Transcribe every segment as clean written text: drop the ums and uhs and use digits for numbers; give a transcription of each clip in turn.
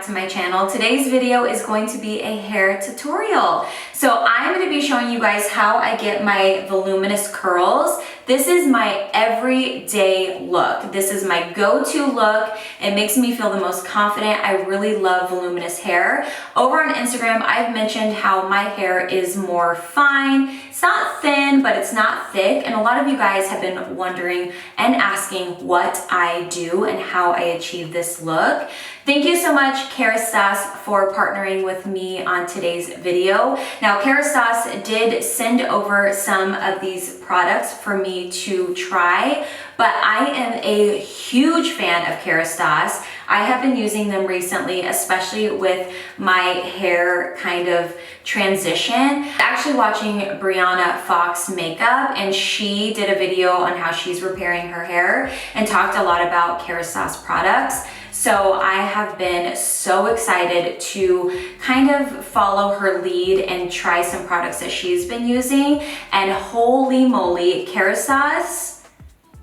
to my channel. Today's video is going to be a hair tutorial. So I'm going to be showing you guys how I get my voluminous curls. This is my everyday look. This is my go-to look. It makes me feel the most confident. I really love voluminous hair. Over on Instagram, I've mentioned how my hair is more fine. It's not thin, but it's not thick. And a lot of you guys have been wondering and asking what I do and how I achieve this look. Thank you so much, Kerastase, for partnering with me on today's video. Now, Kerastase did send over some of these products for me to try, but I am a huge fan of Kerastase. I have been using them recently, especially with my hair kind of transition. Actually watching Brianna Fox makeup, and she did a video on how she's repairing her hair and talked a lot about Kerastase products. So I have been so excited to kind of follow her lead and try some products that she's been using. And holy moly, Kerastase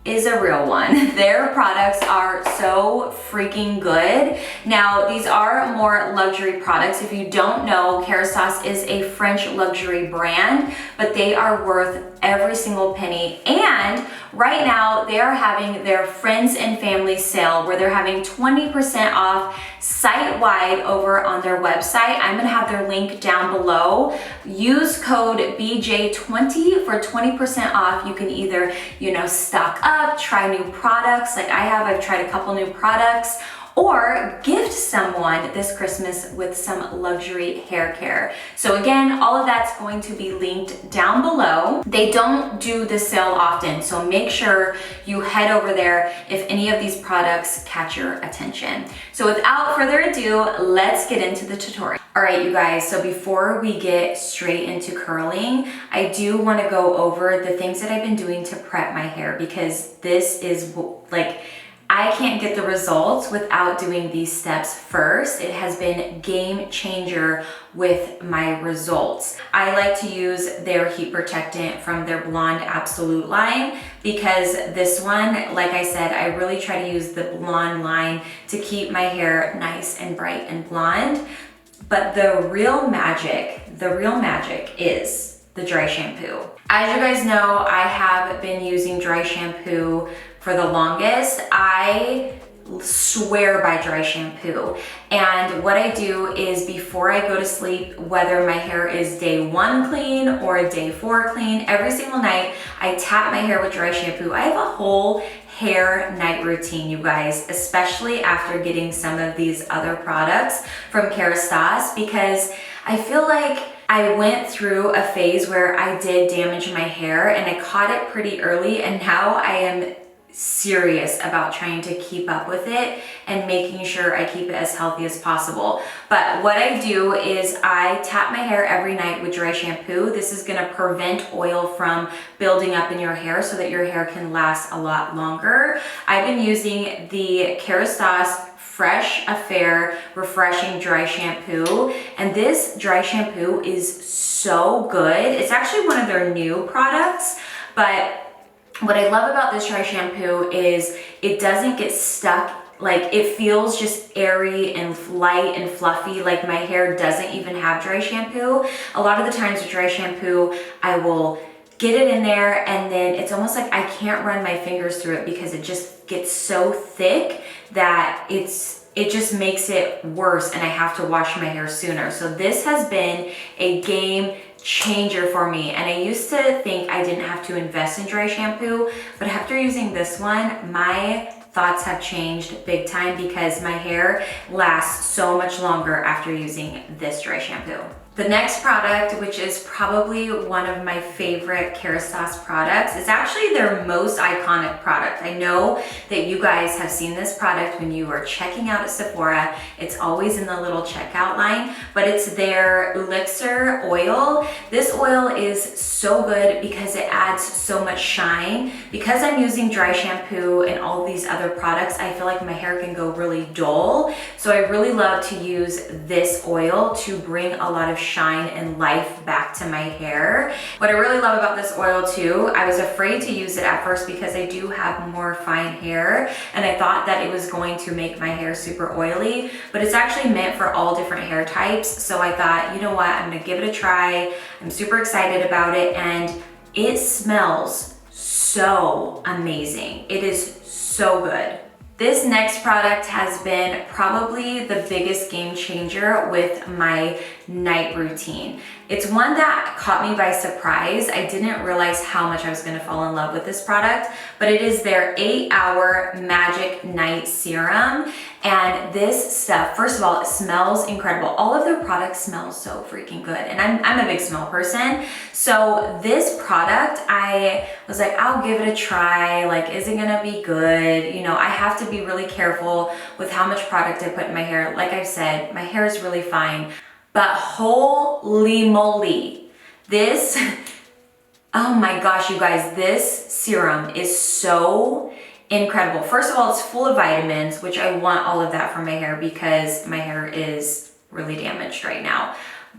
is a real one. Their products are so freaking good. Now, these are more luxury products. If you don't know, Kerastase is a French luxury brand, but they are worth every single penny. And right now they are having their friends and family sale where they're having 20% off site-wide over on their website. I'm gonna have their link down below. Use code BJ20 for 20% off. You can either, stock up, try new products like I've tried a couple new products, or gift someone this Christmas with some luxury hair care. So again, all of that's going to be linked down below. They don't do this sale often, so make sure you head over there if any of these products catch your attention. So without further ado, let's get into the tutorial. All right, you guys, so before we get straight into curling, I do want to go over the things that I've been doing to prep my hair, because this is like, I can't get the results without doing these steps first. It has been game changer with my results. I like to use their heat protectant from their Blonde Absolute line, because this one, like I said, I really try to use the blonde line to keep my hair nice and bright and blonde. But the real magic is the dry shampoo. As you guys know, I have been using dry shampoo for the longest. I swear by dry shampoo. And what I do is before I go to sleep, whether my hair is day 1 clean or day 4 clean, every single night I tap my hair with dry shampoo. I have a whole hair night routine, you guys, especially after getting some of these other products from Kerastase, because I feel like I went through a phase where I did damage my hair and I caught it pretty early, and now I am serious about trying to keep up with it and making sure I keep it as healthy as possible. But what I do is I tap my hair every night with dry shampoo. This is gonna prevent oil from building up in your hair so that your hair can last a lot longer. I've been using the Kerastase Fresh Affair Refreshing Dry Shampoo, and this dry shampoo is so good. It's actually one of their new products, but what I love about this dry shampoo is it doesn't get stuck. Like, it feels just airy and light and fluffy. Like, my hair doesn't even have dry shampoo. A lot of the times with dry shampoo, I will get it in there and then it's almost like I can't run my fingers through it because it just gets so thick that it just makes it worse, and I have to wash my hair sooner. So this has been a game changer for me. And I used to think I didn't have to invest in dry shampoo, but after using this one, my thoughts have changed big time, because my hair lasts so much longer after using this dry shampoo. The next product, which is probably one of my favorite Kerastase products, is actually their most iconic product. I know that you guys have seen this product when you are checking out at Sephora. It's always in the little checkout line, but it's their Elixir oil. This oil is so good because it adds so much shine. Because I'm using dry shampoo and all these other products, I feel like my hair can go really dull. So I really love to use this oil to bring a lot of shine and life back to my hair. What I really love about this oil too, I was afraid to use it at first because I do have more fine hair and I thought that it was going to make my hair super oily, but it's actually meant for all different hair types. So I thought, you know what, I'm gonna give it a try. I'm super excited about it and it smells so amazing. It is so good. This next product has been probably the biggest game changer with my night routine. It's one that caught me by surprise. I didn't realize how much I was gonna fall in love with this product, but it is their 8-Hour Magic Night Serum. And this stuff, first of all, it smells incredible. All of their products smell so freaking good. And I'm a big smell person. So this product, I was like, I'll give it a try. Like, is it gonna be good? You know, I have to be really careful with how much product I put in my hair. Like I've said, my hair is really fine, but holy moly, this, oh my gosh, you guys, this serum is so incredible. First of all, it's full of vitamins, which I want all of that for my hair because my hair is really damaged right now.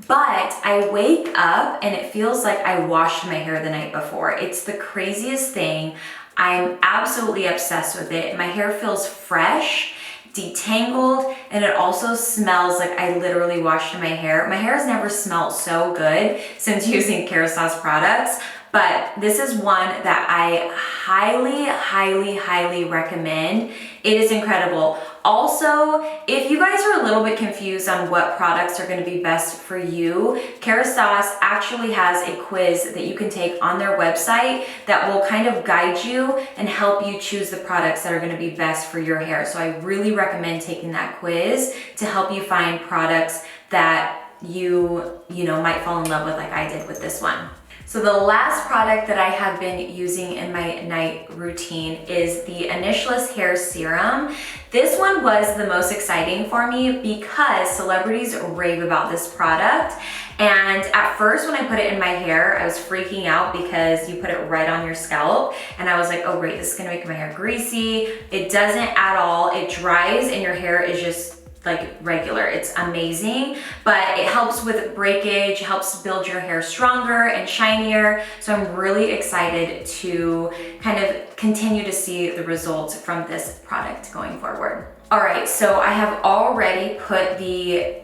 But I wake up and it feels like I washed my hair the night before. It's the craziest thing. I'm absolutely obsessed with it. My hair feels fresh, detangled, and it also smells like I literally washed my hair. My hair has never smelled so good since using Kerastase products, but this is one that I highly, highly, highly recommend. It is incredible. Also, if you guys are a little bit confused on what products are gonna be best for you, Kerastase actually has a quiz that you can take on their website that will kind of guide you and help you choose the products that are gonna be best for your hair. So I really recommend taking that quiz to help you find products that you might fall in love with like I did with this one. So the last product that I have been using in my night routine is the Initialist Hair Serum. This one was the most exciting for me because celebrities rave about this product. And at first when I put it in my hair, I was freaking out because you put it right on your scalp. And I was like, oh great, this is gonna make my hair greasy. It doesn't at all. It dries and your hair is just like regular. It's amazing, but it helps with breakage, helps build your hair stronger and shinier. So I'm really excited to kind of continue to see the results from this product going forward. All right, so I have already put the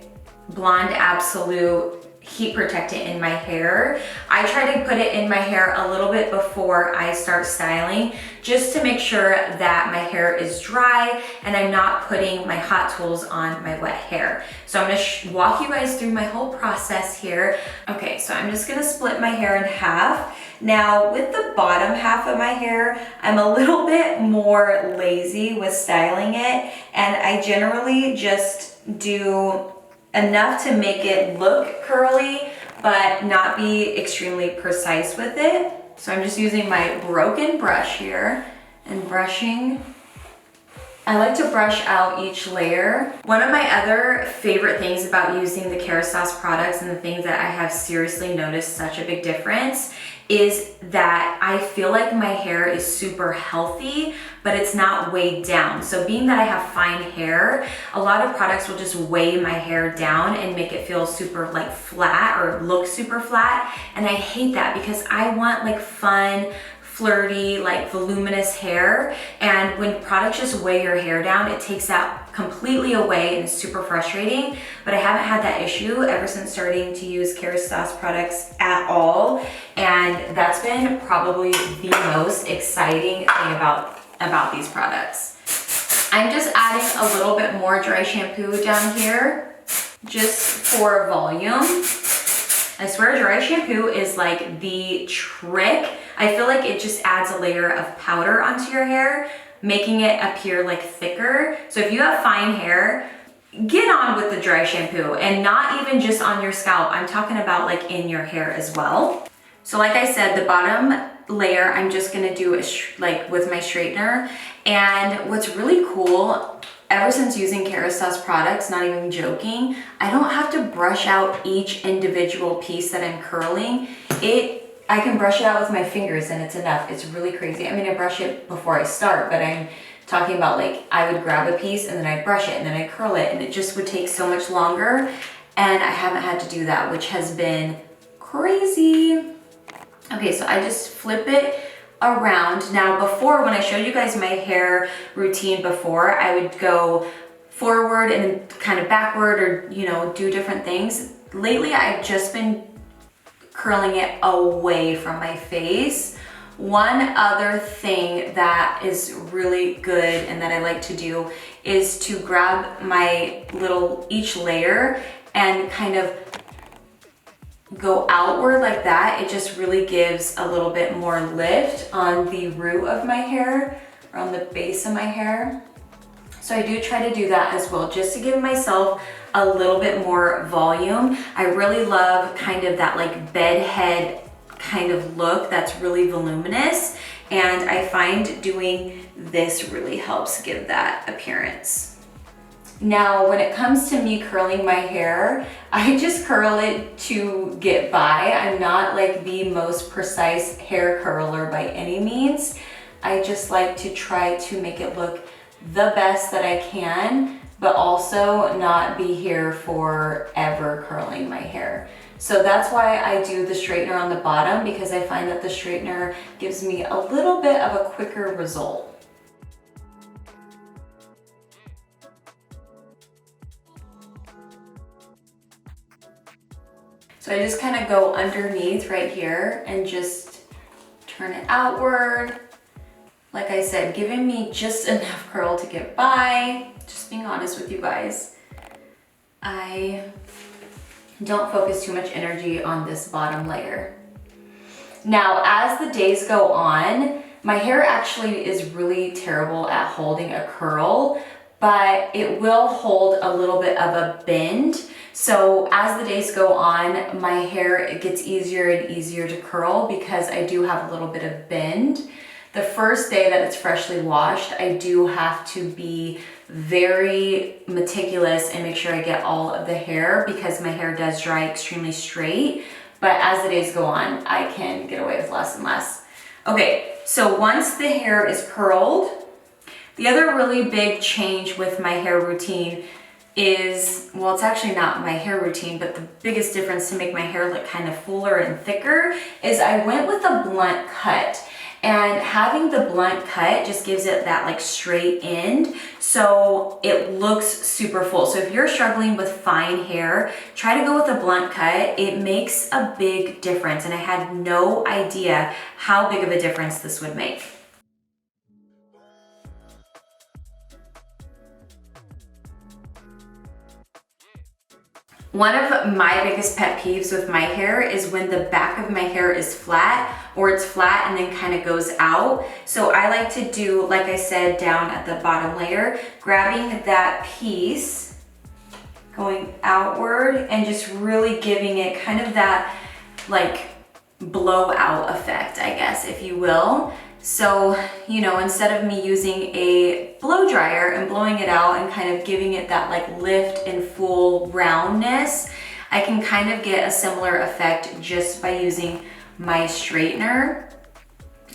Blonde Absolute heat protectant in my hair. I try to put it in my hair a little bit before I start styling, just to make sure that my hair is dry and I'm not putting my hot tools on my wet hair. So I'm gonna walk you guys through my whole process here. Okay, so I'm just gonna split my hair in half. Now with the bottom half of my hair, I'm a little bit more lazy with styling it, and I generally just do enough to make it look curly, but not be extremely precise with it. So I'm just using my broken brush here and brushing. I like to brush out each layer. One of my other favorite things about using the Kerastase products, and the things that I have seriously noticed such a big difference, is that I feel like my hair is super healthy, but it's not weighed down. So being that I have fine hair, a lot of products will just weigh my hair down and make it feel super like flat or look super flat. And I hate that because I want like fun, flirty, like voluminous hair. And when products just weigh your hair down, it takes that completely away and it's super frustrating. But I haven't had that issue ever since starting to use Kerastase products at all. And that's been probably the most exciting thing about these products. I'm just adding a little bit more dry shampoo down here just for volume. I swear dry shampoo is like the trick. I feel like it just adds a layer of powder onto your hair, making it appear like thicker. So if you have fine hair, get on with the dry shampoo, and not even just on your scalp. I'm talking about like in your hair as well. So like I said, the bottom layer, I'm just gonna do like with my straightener. And what's really cool, ever since using Kerastase products, not even joking, I don't have to brush out each individual piece that I'm curling. I can brush it out with my fingers and it's enough. It's really crazy. I mean, I brush it before I start, but I'm talking about like, I would grab a piece and then I'd brush it and then I'd curl it, and it just would take so much longer. and I haven't had to do that, which has been crazy. Okay, so I just flip it around. Now before, when I showed you guys my hair routine before, I would go forward and then kind of backward, or you know, do different things. Lately, I've just been curling it away from my face. One other thing that is really good and that I like to do is to grab my each layer and kind of go outward like that. It just really gives a little bit more lift on the root of my hair, or on the base of my hair. So I do try to do that as well, just to give myself a little bit more volume. I really love kind of that like bed head kind of look that's really voluminous, and I find doing this really helps give that appearance. Now, when it comes to me curling my hair, I just curl it to get by. I'm not like the most precise hair curler by any means. I just like to try to make it look the best that I can, but also not be here forever curling my hair. So that's why I do the straightener on the bottom, because I find that the straightener gives me a little bit of a quicker result. So I just kind of go underneath right here and just turn it outward. Like I said, giving me just enough curl to get by. Just being honest with you guys. I don't focus too much energy on this bottom layer. Now, as the days go on, my hair actually is really terrible at holding a curl, but it will hold a little bit of a bend. So as the days go on, my hair, it gets easier and easier to curl because I do have a little bit of bend. The first day that it's freshly washed, I do have to be very meticulous and make sure I get all of the hair, because my hair does dry extremely straight. But as the days go on, I can get away with less and less. Okay, so once the hair is curled, the other really big change with my hair routine is, well, it's actually not my hair routine, but the biggest difference to make my hair look kind of fuller and thicker is I went with a blunt cut. And having the blunt cut just gives it that like straight end, so it looks super full. So if you're struggling with fine hair, try to go with a blunt cut. It makes a big difference, and I had no idea how big of a difference this would make. One of my biggest pet peeves with my hair is when the back of my hair is flat, or it's flat and then kind of goes out. So I like to do, like I said, down at the bottom layer, grabbing that piece, going outward, and just really giving it kind of that like blowout effect, I guess, if you will. So, you know, instead of me using a blow dryer and blowing it out and kind of giving it that like lift and full roundness, I can kind of get a similar effect just by using my straightener.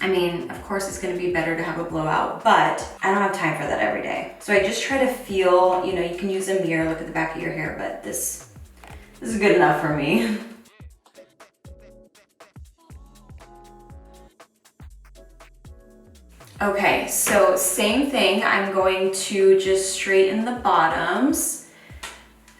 I mean, of course it's gonna be better to have a blowout, but I don't have time for that every day. So I just try to feel, you know, you can use a mirror, look at the back of your hair, but this is good enough for me. Okay, so same thing, I'm going to just straighten the bottoms.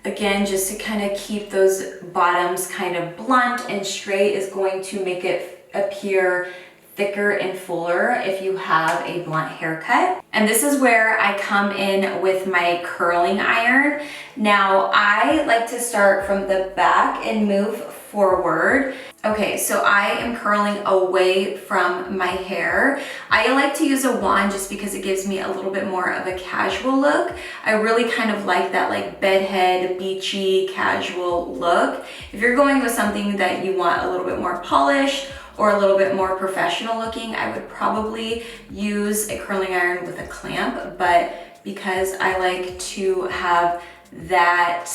Again, just to kind of keep those bottoms kind of blunt and straight is going to make it appear thicker and fuller if you have a blunt haircut. And this is where I come in with my curling iron. Now, I like to start from the back and move forward. Okay, so I am curling away from my hair. I like to use a wand just because it gives me a little bit more of a casual look. I really kind of like that like bedhead, beachy, casual look. If you're going with something that you want a little bit more polished or a little bit more professional looking, I would probably use a curling iron with a clamp, but because I like to have that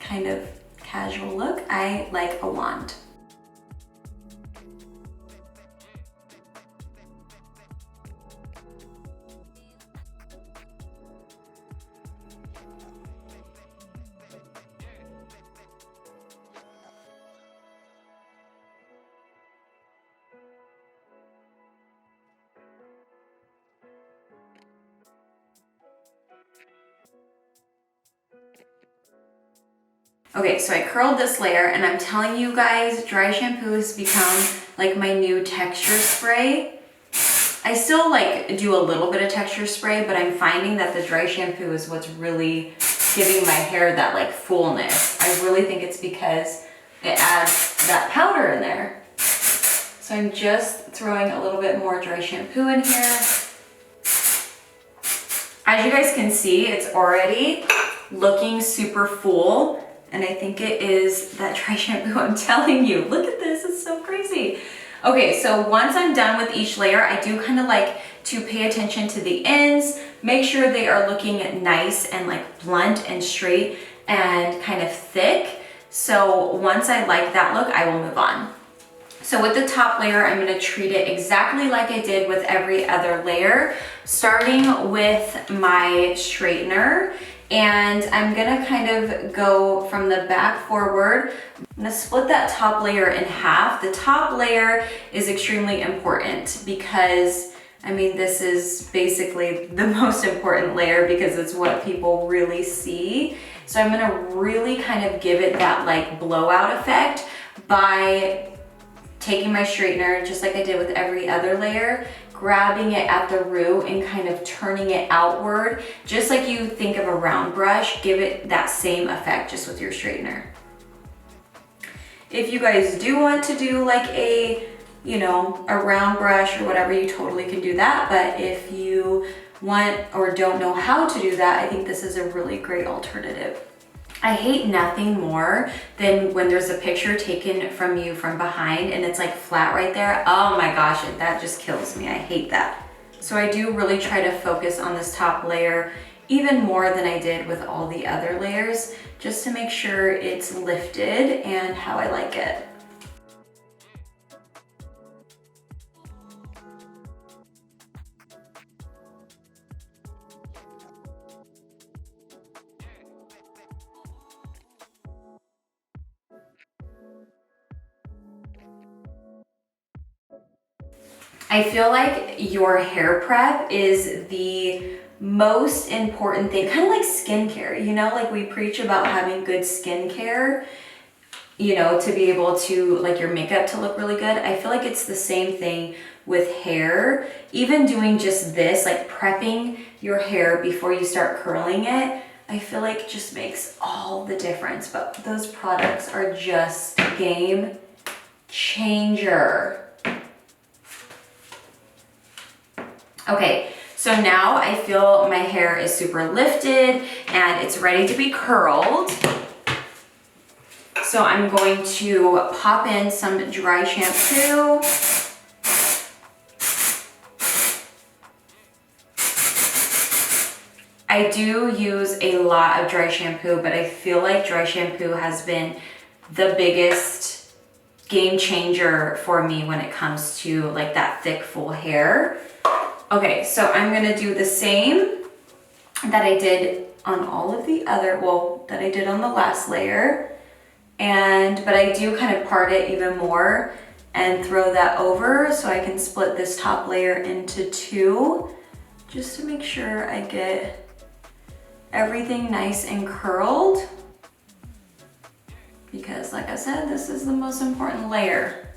kind of casual look, I like a wand. Okay, so I curled this layer, and I'm telling you guys, dry shampoo has become like my new texture spray. I still like do a little bit of texture spray, but I'm finding that the dry shampoo is what's really giving my hair that like fullness. I really think it's because it adds that powder in there. So I'm just throwing a little bit more dry shampoo in here. As you guys can see, it's already looking super full, and I think it is that dry shampoo. I'm telling you, look at this, it's so crazy. Okay, so once I'm done with each layer, I do kind of like to pay attention to the ends, make sure they are looking nice and like blunt and straight and kind of thick. So once I like that look, I will move on. So with the top layer, I'm gonna treat it exactly like I did with every other layer, starting with my straightener. And I'm gonna kind of go from the back forward. I'm gonna split that top layer in half. The top layer is extremely important because, I mean, this is basically the most important layer because it's what people really see. So I'm gonna really kind of give it that like blowout effect by taking my straightener, just like I did with every other layer, grabbing it at the root and kind of turning it outward. Just like you think of a round brush, give it that same effect just with your straightener. If you guys do want to do like a, you know, a round brush or whatever, you totally can do that. But if you want or don't know how to do that, I think this is a really great alternative. I hate nothing more than when there's a picture taken from you from behind and it's like flat right there. Oh my gosh, that just kills me. I hate that. So I do really try to focus on this top layer even more than I did with all the other layers, just to make sure it's lifted and how I like it. I feel like your hair prep is the most important thing, kind of like skincare, you know, like we preach about having good skincare, you know, to be able to like your makeup to look really good. I feel like it's the same thing with hair. Even doing just this, like prepping your hair before you start curling it, I feel like just makes all the difference. But those products are just game changer. Okay, so now I feel my hair is super lifted and it's ready to be curled. So I'm going to pop in some dry shampoo. I do use a lot of dry shampoo, but I feel like dry shampoo has been the biggest game changer for me when it comes to like that thick, full hair. Okay, so I'm gonna do the same that I did on all of the other, well, that I did on the last layer. But I do kind of part it even more and throw that over so I can split this top layer into two, just to make sure I get everything nice and curled. Because like I said, this is the most important layer.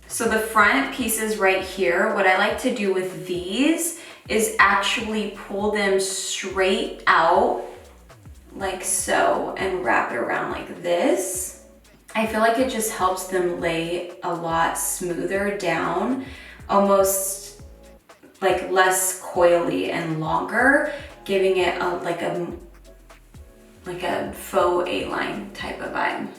So the front pieces right here, what I like to do with these is actually pull them straight out like so and wrap it around like this. I feel like it just helps them lay a lot smoother down, almost like less coily and longer, giving it like a faux A-line type of vibe.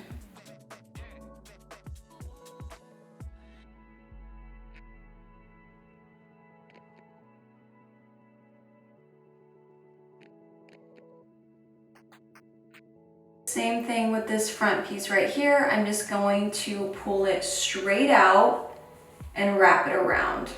Same thing with this front piece right here. I'm just going to pull it straight out and wrap it around.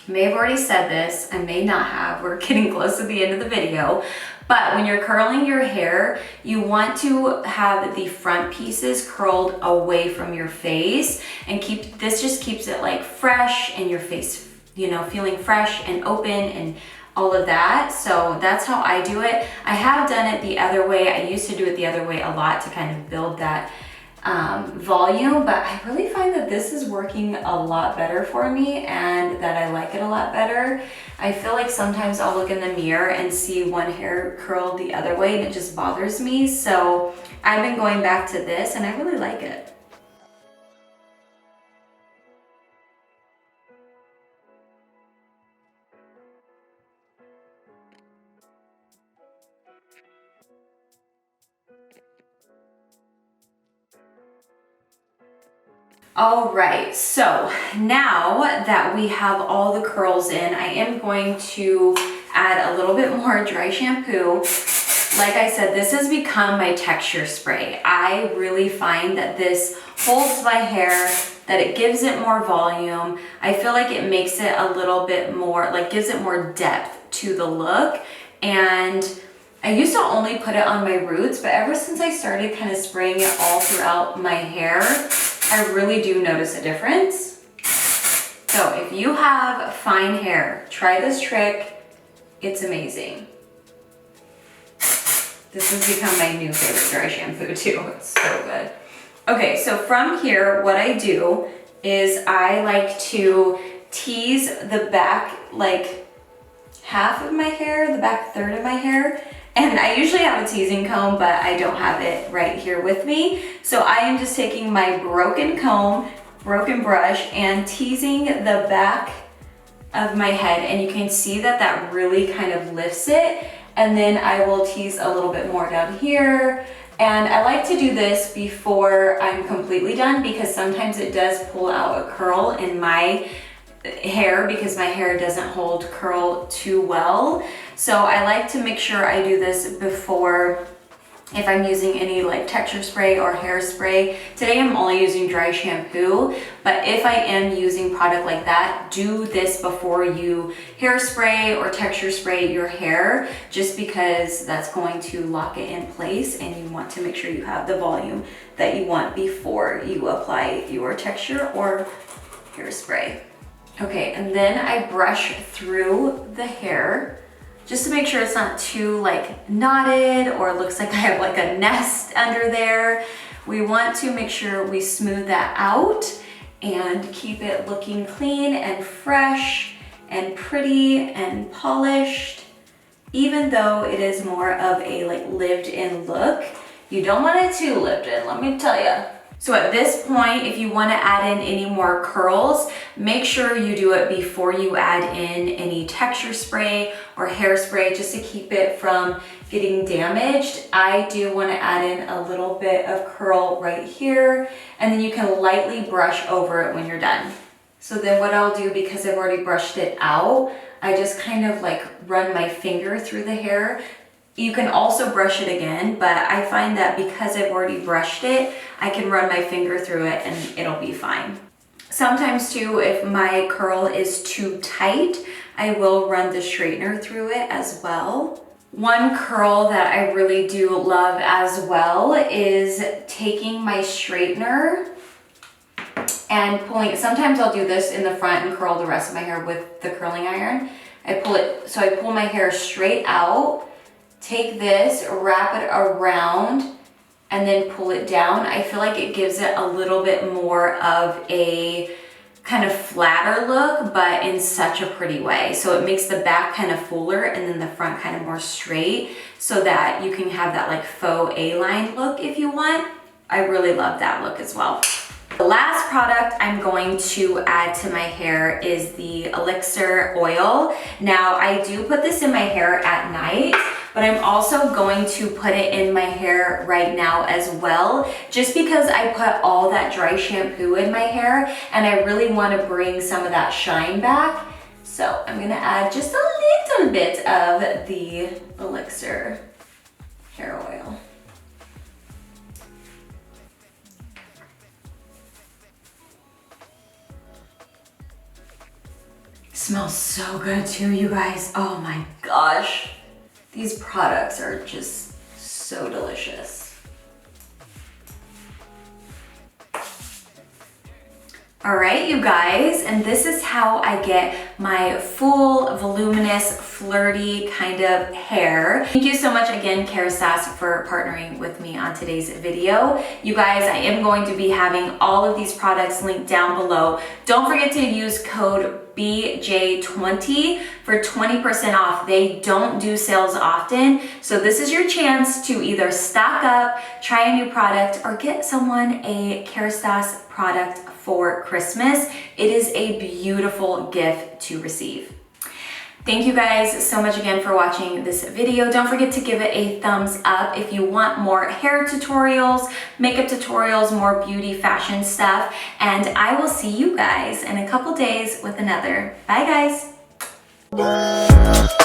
I may have already said this, I may not have, we're getting close to the end of the video, but when you're curling your hair, you want to have the front pieces curled away from your face, and this just keeps it like fresh and your face, you know, feeling fresh and open and all of that. So that's how I do it. I have done it the other way. I used to do it the other way a lot to kind of build that volume, but I really find that this is working a lot better for me and that I like it a lot better. I feel like sometimes I'll look in the mirror and see one hair curled the other way and it just bothers me. So I've been going back to this and I really like it. All right, so now that we have all the curls in, I am going to add a little bit more dry shampoo. Like I said, this has become my texture spray. I really find that this holds my hair, that it gives it more volume. I feel like it makes it a little bit more, like gives it more depth to the look. And I used to only put it on my roots, but ever since I started kind of spraying it all throughout my hair, I really do notice a difference. So if you have fine hair, try this trick. It's amazing. This has become my new favorite dry shampoo too. It's so good. Okay, so from here, what I do is I like to tease the back, like half of my hair, the back third of my hair. And I usually have a teasing comb, but I don't have it right here with me. So I am just taking my broken comb, broken brush, and teasing the back of my head. And you can see that that really kind of lifts it. And then I will tease a little bit more down here. And I like to do this before I'm completely done because sometimes it does pull out a curl in my hair because my hair doesn't hold curl too well. So I like to make sure I do this before, if I'm using any like texture spray or hairspray. Today I'm only using dry shampoo, but if I am using product like that, do this before you hairspray or texture spray your hair, just because that's going to lock it in place and you want to make sure you have the volume that you want before you apply your texture or hairspray. Okay, and then I brush through the hair just to make sure it's not too like knotted or looks like I have like a nest under there. We want to make sure we smooth that out and keep it looking clean and fresh and pretty and polished, even though it is more of a like lived-in look. You don't want it too lived in, let me tell you. So at this point, if you want to add in any more curls, make sure you do it before you add in any texture spray or hairspray, just to keep it from getting damaged. I do want to add in a little bit of curl right here, and then you can lightly brush over it when you're done. So then what I'll do, because I've already brushed it out, I just kind of like run my finger through the hair. You can also brush it again, but I find that because I've already brushed it, I can run my finger through it and it'll be fine. Sometimes too, if my curl is too tight, I will run the straightener through it as well. One curl that I really do love as well is taking my straightener and pulling it. Sometimes I'll do this in the front and curl the rest of my hair with the curling iron. I pull my hair straight out, take this, wrap it around, and then pull it down. I feel like it gives it a little bit more of a kind of flatter look, but in such a pretty way. So it makes the back kind of fuller and then the front kind of more straight, so that you can have that like faux A-line look if you want. I really love that look as well. The last product I'm going to add to my hair is the elixir oil. Now I do put this in my hair at night, but I'm also going to put it in my hair right now as well, just because I put all that dry shampoo in my hair and I really want to bring some of that shine back. So I'm gonna add just a little bit of the elixir hair oil. Smells so good too, you guys. Oh my gosh. These products are just so delicious. All right, you guys, and this is how I get my full, voluminous, flirty kind of hair. Thank you so much again, Kerastase, for partnering with me on today's video. You guys, I am going to be having all of these products linked down below. Don't forget to use code BJ20 for 20% off. They don't do sales often, so this is your chance to either stock up, try a new product, or get someone a Kerastase product for Christmas. It is a beautiful gift to receive. Thank you guys so much again for watching this video. Don't forget to give it a thumbs up if you want more hair tutorials, makeup tutorials, more beauty fashion stuff, and I will see you guys in a couple days with another. Bye guys.